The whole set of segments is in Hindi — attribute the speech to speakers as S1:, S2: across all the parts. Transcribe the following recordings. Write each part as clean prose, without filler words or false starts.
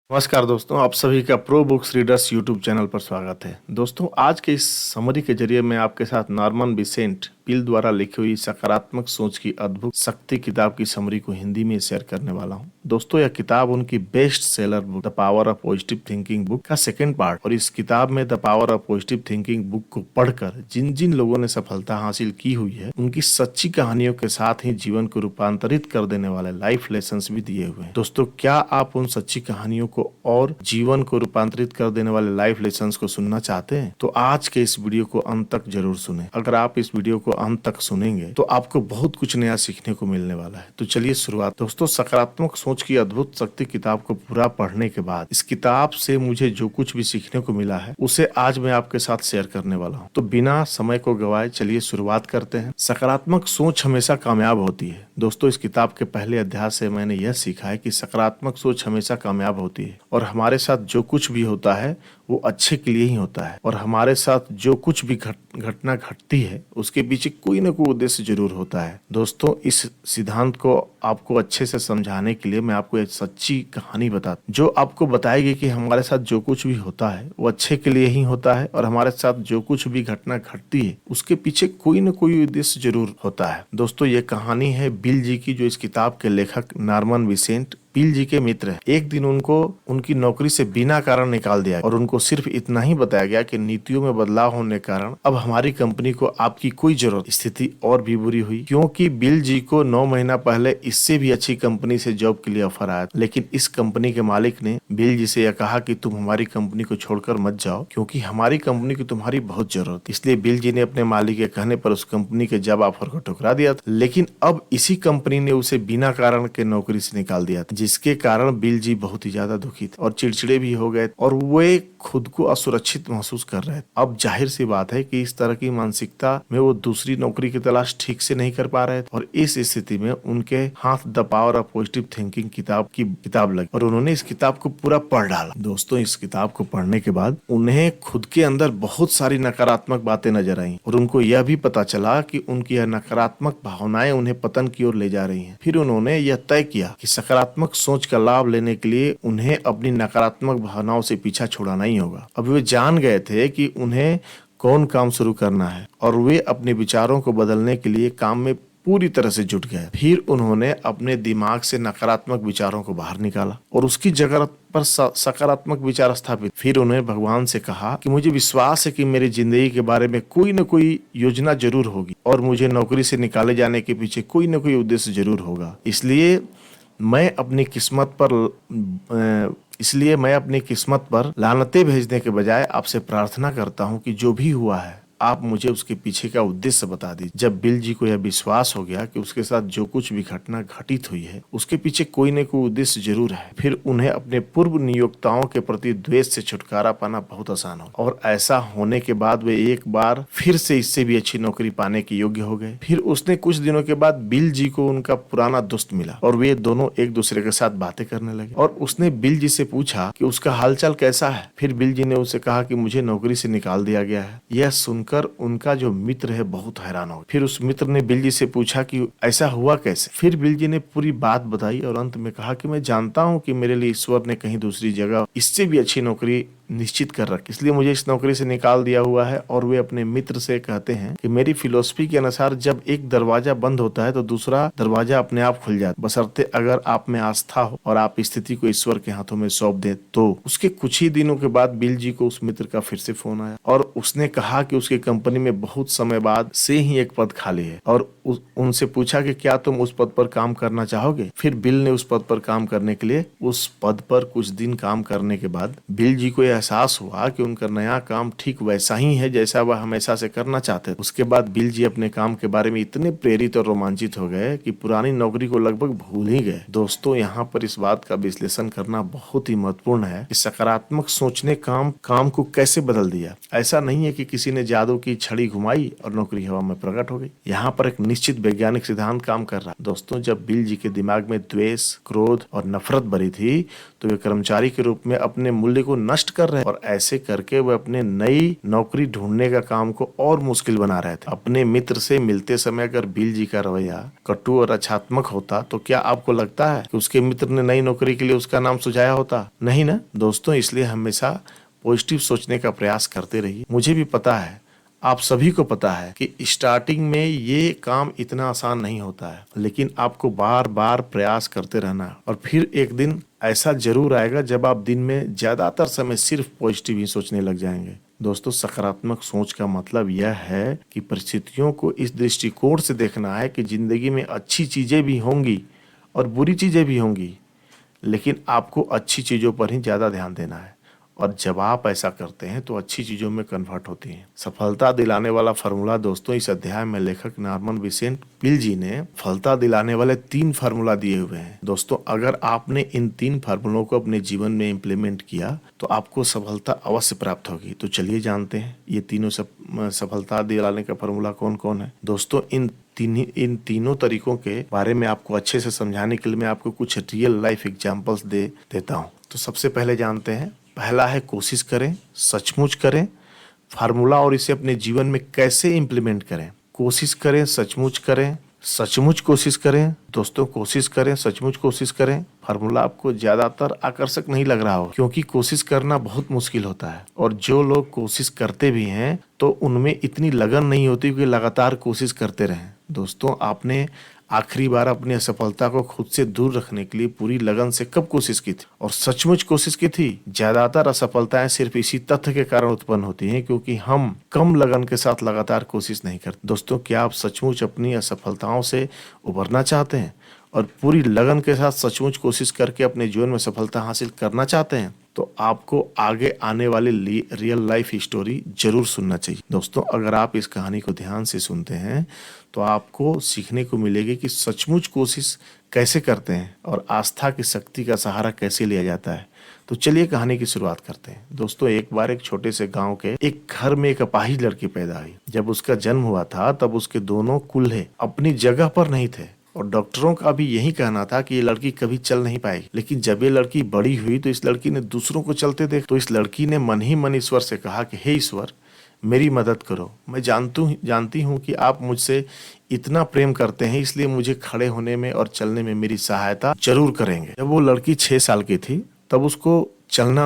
S1: नमस्कार दोस्तों, आप सभी का pro books readers YouTube channel पर स्वागत है। दोस्तों, आज के इस समरी के जरिए मैं आपके साथ नॉर्मन विसेंट पील द्वारा लिखी हुई सकारात्मक सोच की अद्भुत शक्ति किताब की समरी को हिंदी में शेयर करने वाला हूं। दोस्तों, यह किताब उनकी best seller book the power of positive thinking book का सेकंड पार्ट, और इस किताब में the power of positive thinking book को पढ़कर जिन जिन लोगों ने सफलता हासिल की हुई है, उनकी सच्ची कहानियों के साथ ही जीवन को रूपांतरित कर देने वाले लाइफ लेसन्स भी दिए हुए हैं। दोस्तों, क्या आप उन सच्ची कहानियों को और जीवन को रूपांतरित कर देने वाले लाइफ लेसन्स को सुनना चाहते हैं? तो आज के इस वीडियो को अंत तक जरूर सुनें। अगर आप इस वीडियो को अंत तक सुनेंगे तो आपको बहुत कुछ नया सीखने को मिलने वाला है। तो चलिए शुरुआत। दोस्तों, सकारात्मक सोच की अद्भुत शक्ति किताब को पूरा पढ़ने के बाद इस किताब से मुझे जो कुछ भी सीखने को मिला है उसे आज मैं आपके साथ शेयर करने वाला हूँ। तो बिना समय को गवाए चलिए शुरुआत करते हैं। सकारात्मक सोच हमेशा कामयाब होती है। दोस्तों, इस किताब के पहले अध्याय से मैंने यह सीखा है कि सकारात्मक सोच हमेशा कामयाब होती है और हमारे साथ जो कुछ भी होता है वो अच्छे के लिए ही होता है, और हमारे साथ जो कुछ भी घटना घटती है उसके पीछे कोई न कोई उद्देश्य जरूर होता है। दोस्तों, इस सिद्धांत को आपको अच्छे से समझाने के लिए मैं आपको एक सच्ची कहानी बताता हूं, जो आपको बताएगी कि हमारे साथ जो कुछ भी होता है वो अच्छे के लिए ही होता है, और हमारे साथ जो कुछ भी घटना घटती है उसके पीछे कोई न कोई उद्देश्य जरूर होता है। दोस्तों, ये कहानी है बिल जी की, जो इस किताब के लेखक नॉर्मन विसेंट पील जी के मित्र हैं। एक दिन उनको उनकी नौकरी से बिना कारण निकाल दिया और उनको सिर्फ इतना ही बताया गया कि नीतियों में बदलाव होने के कारण अब हमारी कंपनी को आपकी कोई जरूरत। स्थिति और भी बुरी हुई, क्योंकि बिल जी को 9 महीना पहले इससे भी अच्छी कंपनी से जॉब के लिए ऑफर आया, लेकिन इस कंपनी के मालिक ने बिल जी से यह कहा कि तुम हमारी कंपनी को छोड़कर मत जाओ, क्योंकि हमारी कंपनी को तुम्हारी बहुत जरूरत। इसलिए बिल जी ने अपने मालिक के कहने पर उस कंपनी के जॉब ऑफर को ठुकरा दिया था, लेकिन अब इसी कंपनी ने उसे बिना कारण के नौकरी से निकाल दिया था, जिसके कारण बिल जी बहुत ही ज्यादा दुखी थे और चिड़चिड़े भी हो गए और वे खुद को असुरक्षित महसूस कर रहे थे। अब जाहिर सी बात है कि इस तरह की मानसिकता में वो दूसरी नौकरी की तलाश ठीक से नहीं कर पा रहे थे, और इस स्थिति में उनके हाथ the power of positive thinking किताब लगी और उन्होंने इस किताब को पूरा पढ़ डाला। दोस्तों, इस किताब को पढ़ने के बाद उन्हें खुद के अंदर बहुत सारी नकारात्मक बातें नजर आई और उनको यह भी पता चला कि उनकी यह नकारात्मक भावनाएं उन्हें पतन की ओर ले जा रही हैं। फिर उन्होंने यह तय किया कि सकारात्मक सोच का लाभ लेने के लिए उन्हें अपनी नकारात्मक भावनाओं से पीछा छुड़ाना ही होगा। अब वे जान गए थे कि उन्हें कौन काम शुरू करना है और वे अपने विचारों को बदलने के लिए काम में पूरी तरह से जुट गए। फिर उन्होंने अपने दिमाग से नकारात्मक विचारों को बाहर निकाला और उसकी जगह पर सकारात्मक विचार स्थापित। फिर उन्हें भगवान से कहा कि मुझे विश्वास है कि मेरी जिंदगी के बारे में कोई न कोई योजना जरूर होगी और मुझे नौकरी से निकाले जाने के पीछे कोई न कोई उद्देश्य जरूर होगा। इसलिए मैं अपनी किस्मत पर लानतें भेजने के बजाय आपसे प्रार्थना करता हूं कि जो भी हुआ है आप मुझे उसके पीछे का उद्देश्य बता दीजिए। जब बिल जी को यह विश्वास हो गया कि उसके साथ जो कुछ भी घटना घटित हुई है उसके पीछे कोई न कोई उद्देश्य जरूर है, फिर उन्हें अपने पूर्व नियोक्ताओं के प्रति द्वेष से छुटकारा पाना बहुत आसान हो, और ऐसा होने के बाद वे एक बार फिर से इससे भी अच्छी नौकरी पाने के योग्य हो गए। फिर उसने कुछ दिनों के बाद बिल जी को उनका पुराना दोस्त मिला और वे दोनों एक दूसरे के साथ बातें करने लगे, और उसने बिल जी से पूछा कि उसका हालचाल कैसा है। फिर बिल जी ने उसे कहा कि मुझे नौकरी से निकाल दिया गया है। यह सुनकर उनका जो मित्र है बहुत हैरान हो। फिर उस मित्र ने बिल जी से पूछा कि ऐसा हुआ कैसे। फिर बिल जी ने पूरी बात बताई और अंत में कहा कि मैं जानता हूं कि मेरे लिए ईश्वर ने कहीं दूसरी जगह इससे भी अच्छी नौकरी निश्चित कर रखी, इसलिए मुझे इस नौकरी से निकाल दिया हुआ है। और वे अपने मित्र से कहते हैं कि मेरी फिलॉसफी के अनुसार जब एक दरवाजा बंद होता है तो दूसरा दरवाजा अपने आप खुल जाता है, बशर्ते अगर आप में आस्था हो और आप स्थिति को ईश्वर के हाथों में सौंप दें। तो उसके कुछ ही दिनों के बाद बिल जी को उस मित्र का फिर से फोन आया और उसने कहा कि उसकी कंपनी में बहुत समय बाद से ही एक पद खाली है, और उनसे पूछा कि क्या तुम उस पद पर काम करना चाहोगे। फिर बिल ने उस पद पर काम करने के लिए उस पद पर कुछ दिन काम करने के बाद बिल जी को एहसास हुआ कि उनका नया काम ठीक वैसा ही है जैसा वह हमेशा से करना चाहते थे। उसके बाद बिल जी अपने काम के बारे में इतने प्रेरित और रोमांचित हो गए कि पुरानी नौकरी को लगभग भूल ही गए। दोस्तों, यहाँ पर इस बात का विश्लेषण करना बहुत ही महत्वपूर्ण है कि सकारात्मक सोचने काम को कैसे बदल दिया। ऐसा नहीं है कि किसी ने जादू की छड़ी घुमाई और नौकरी हवा में प्रकट हो गई। यहाँ पर एक निश्चित वैज्ञानिक सिद्धांत काम कर रहा है। दोस्तों, जब बिल जी के दिमाग में द्वेष, क्रोध और नफरत भरी थी तो वे कर्मचारी के रूप में अपने मूल्य को नष्ट कर कर रहे और ऐसे करके वे अपने नई नौकरी ढूंढने का काम को और मुश्किल बना रहे थे। अपने मित्र से मिलते समय अगर बिल जी का रवैया कटु और रक्षात्मक होता तो क्या आपको लगता है कि उसके मित्र ने नई नौकरी के लिए उसका नाम सुझाया होता? नहीं ना दोस्तों। इसलिए हमेशा पॉजिटिव सोचने का प्रयास करते रहिए। मुझे भी पता है, आप सभी को पता है कि स्टार्टिंग में ये काम इतना आसान नहीं होता है, लेकिन आपको बार बार प्रयास करते रहना है और फिर एक दिन ऐसा जरूर आएगा जब आप दिन में ज्यादातर समय सिर्फ पॉजिटिव ही सोचने लग जाएंगे। दोस्तों, सकारात्मक सोच का मतलब यह है कि परिस्थितियों को इस दृष्टिकोण से देखना है कि जिंदगी में अच्छी चीजें भी होंगी और बुरी चीजें भी होंगी, लेकिन आपको अच्छी चीजों पर ही ज्यादा ध्यान देना है। और जब आप ऐसा करते हैं तो अच्छी चीजों में कन्वर्ट होती हैं। सफलता दिलाने वाला फार्मूला दोस्तों, इस अध्याय में लेखक नॉर्मन विसेंट पील जी ने सफलता दिलाने वाले 3 फार्मूला दिए हुए हैं। दोस्तों, अगर आपने इन 3 फार्मूलों को अपने जीवन में इम्प्लीमेंट किया तो आपको सफलता अवश्य प्राप्त होगी। तो चलिए जानते हैं ये तीनों सफलता दिलाने का फार्मूला कौन कौन है। दोस्तों, इन तीनों तरीकों के बारे में आपको अच्छे से समझाने के लिए मैं आपको कुछ रियल लाइफ एग्जांपल्स दे देता हूँ। तो सबसे पहले जानते हैं, पहला है कोशिश करें, सचमुच करें फार्मूला और इसे अपने जीवन में कैसे इंप्लीमेंट करें। कोशिश करें, सचमुच करें, सचमुच कोशिश करें। दोस्तों, कोशिश करें, सचमुच कोशिश करें फार्मूला आपको ज्यादातर आकर्षक नहीं लग रहा हो, क्योंकि कोशिश करना बहुत मुश्किल होता है और जो लोग कोशिश करते भी हैं तो उनमें इतनी लगन नहीं होती कि लगातार कोशिश करते रहें। दोस्तों, आपने आखिरी बार अपनी असफलता को खुद से दूर रखने के लिए पूरी लगन से कब कोशिश की थी और सचमुच कोशिश की थी? ज्यादातर असफलताएं सिर्फ इसी तथ्य के कारण उत्पन्न होती हैं क्योंकि हम कम लगन के साथ लगातार कोशिश नहीं करते। दोस्तों, क्या आप सचमुच अपनी असफलताओं से उबरना चाहते हैं और पूरी लगन के साथ सचमुच कोशिश करके अपने जीवन में सफलता हासिल करना चाहते हैं? तो आपको आगे आने वाली रियल लाइफ स्टोरी जरूर सुनना चाहिए। दोस्तों, अगर आप इस कहानी को ध्यान से सुनते हैं तो आपको सीखने को मिलेगी कि सचमुच कोशिश कैसे करते हैं और आस्था की शक्ति का सहारा कैसे लिया जाता है। तो चलिए कहानी की शुरुआत करते हैं। दोस्तों, एक बार एक छोटे से गांव के एक घर में एक अपाहिज लड़की पैदा हुई। जब उसका जन्म हुआ था तब उसके दोनों कूल्हे अपनी जगह पर नहीं थे और डॉक्टरों का भी यही कहना था कि ये लड़की कभी चल नहीं पाएगी। लेकिन जब ये लड़की बड़ी हुई तो इस लड़की ने दूसरों को चलते देख तो इस लड़की ने मन ही मन ईश्वर से कहा कि हे ईश्वर, मेरी मदद करो। मैं जानती हूँ कि आप मुझसे इतना प्रेम करते हैं, इसलिए मुझे खड़े होने में और चलने में मेरी सहायता जरूर करेंगे। जब वो लड़की 6 साल की थी तब उसको चलना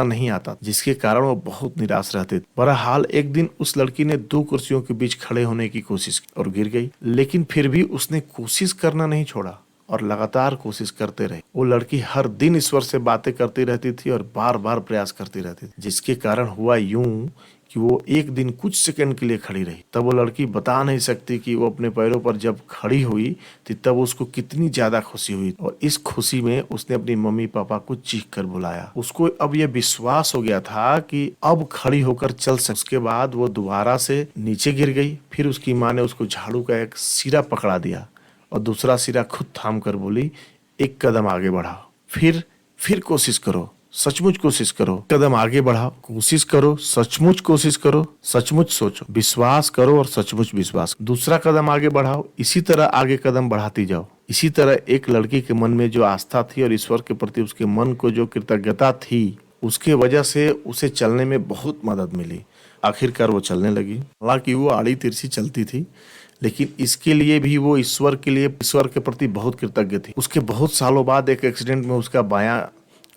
S1: नहीं आता, जिसके कारण वो बहुत निराश रहते थे। बहरहाल एक दिन उस लड़की ने 2 कुर्सियों के बीच खड़े होने की कोशिश की और गिर गई, लेकिन फिर भी उसने कोशिश करना नहीं छोड़ा और लगातार कोशिश करते रहे। वो लड़की हर दिन ईश्वर से बातें करती रहती थी और बार बार प्रयास करती रहती थी, जिसके कारण हुआ यूं कि वो एक दिन कुछ सेकंड के लिए खड़ी रही। तब वो लड़की बता नहीं सकती कि वो अपने पैरों पर जब खड़ी हुई थी तब उसको कितनी ज्यादा खुशी हुई और इस खुशी में उसने अपनी मम्मी पापा को चीख कर बुलाया। उसको अब यह विश्वास हो गया था कि अब खड़ी होकर चल सकती। उसके बाद वो दोबारा से नीचे गिर गई। फिर उसकी माँ ने उसको झाड़ू का एक सिरा पकड़ा दिया और दूसरा सिरा खुद थाम कर बोली, 1 कदम आगे बढ़ाओ, फिर कोशिश करो, सचमुच कोशिश करो, कदम आगे बढ़ाओ, कोशिश करो, सचमुच कोशिश करो, सचमुच सोचो, विश्वास करो और सचमुच विश्वास। दूसरा कदम आगे बढ़ाओ, इसी तरह आगे कदम बढ़ाती जाओ। इसी तरह एक लड़की के मन में जो आस्था थी और ईश्वर के प्रति उसके मन को जो कृतज्ञता थी, उसके वजह से उसे चलने में बहुत मदद मिली। आखिरकार वो चलने लगी। हालांकि वो आड़ी तिरछी चलती थी, लेकिन इसके लिए भी वो ईश्वर के प्रति बहुत कृतज्ञ थी। उसके बहुत सालों बाद एक एक्सीडेंट में उसका बायां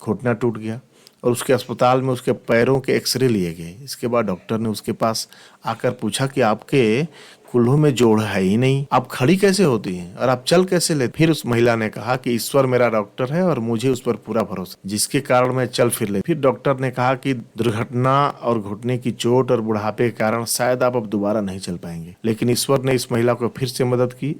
S1: घुटना टूट गया और उसके अस्पताल में उसके पैरों के एक्सरे लिए गए। इसके बाद डॉक्टर ने उसके पास आकर पूछा कि आपके कुल्हों में जोड़ है ही नहीं, आप खड़ी कैसे होती हैं और आप चल कैसे लेते? फिर उस महिला ने कहा कि ईश्वर मेरा डॉक्टर है और मुझे उस पर पूरा भरोसा, जिसके कारण मैं चल फिर ले। फिर डॉक्टर ने कहा कि दुर्घटना और घुटने की चोट और बुढ़ापे के कारण शायद आप अब दोबारा नहीं चल पाएंगे। लेकिन ईश्वर ने इस महिला को फिर से मदद की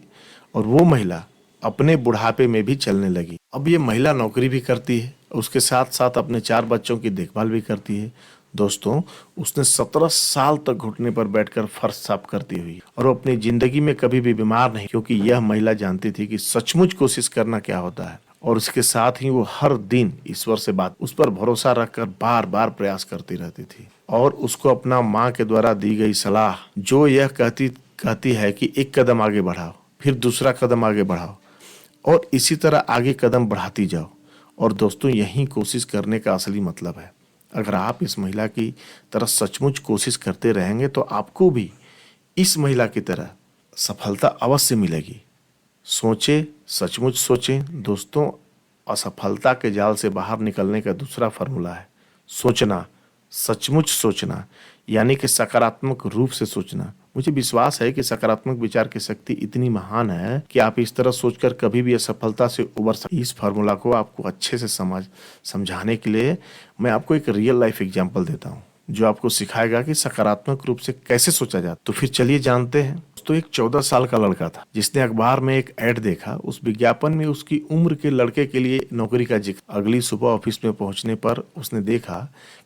S1: और वो महिला अपने बुढ़ापे में भी चलने लगी। अब ये महिला नौकरी भी करती है, उसके साथ साथ अपने 4 बच्चों की देखभाल भी करती है। दोस्तों, उसने 17 साल तक घुटने पर बैठकर फर्श साफ करती हुई और वो अपनी जिंदगी में कभी भी बीमार नहीं, क्योंकि यह महिला जानती थी कि सचमुच कोशिश करना क्या होता है। और इसके साथ ही वो हर दिन ईश्वर से उस पर भरोसा रखकर बार बार प्रयास करती रहती थी। और उसको अपना माँ के द्वारा दी गई सलाह, जो यह कहती है कि 1 कदम आगे बढ़ाओ, फिर दूसरा कदम आगे बढ़ाओ और इसी तरह आगे कदम बढ़ाती जाओ और दोस्तों यही कोशिश करने का असली मतलब है। अगर आप इस महिला की तरह सचमुच कोशिश करते रहेंगे तो आपको भी इस महिला की तरह सफलता अवश्य मिलेगी। सोचें, सचमुच सोचें दोस्तों। असफलता के जाल से बाहर निकलने का दूसरा फॉर्मूला है सोचना, सचमुच सोचना, यानी कि सकारात्मक रूप से सोचना। मुझे विश्वास है कि सकारात्मक विचार की शक्ति इतनी महान है कि आप इस तरह सोचकर कभी भी असफलता से उबर सकते। इस फार्मूला को आपको अच्छे से समझाने के लिए मैं आपको एक रियल लाइफ एग्जांपल देता हूँ जो आपको सिखाएगा कि सकारात्मक रूप से कैसे सोचा जाता। तो फिर चलिए जानते हैं। तो एक 14 साल का लड़का था जिसने अखबार में एक ऐड देखा। उस विज्ञापन में उसकी उम्र के लड़के के लिए नौकरी का जिक्र। अगली सुबह ऑफिस में पहुंचने पर उसने देखा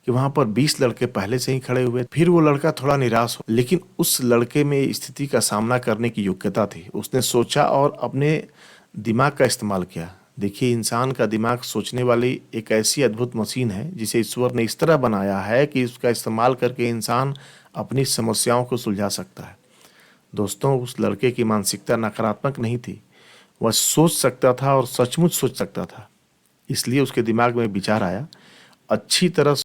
S1: कि वहां पर 20 लड़के पहले से ही खड़े हुए। फिर वो लड़का थोड़ा निराश हो, लेकिन उस लड़के में स्थिति का सामना करने की योग्यता थी। उसने सोचा और अपने दिमाग का इस्तेमाल किया। देखिए, इंसान का दिमाग सोचने वाली एक ऐसी अद्भुत मशीन है जिसे ईश्वर ने इस तरह बनाया है कि उसका इस्तेमाल करके इंसान अपनी समस्याओं को सुलझा सकता है। दोस्तों, उस लड़के की मानसिकता नकारात्मक नहीं थी। वह सोच सकता था और सचमुच सोच सकता था। इसलिए उसके दिमाग में विचार आया, अच्छी तरह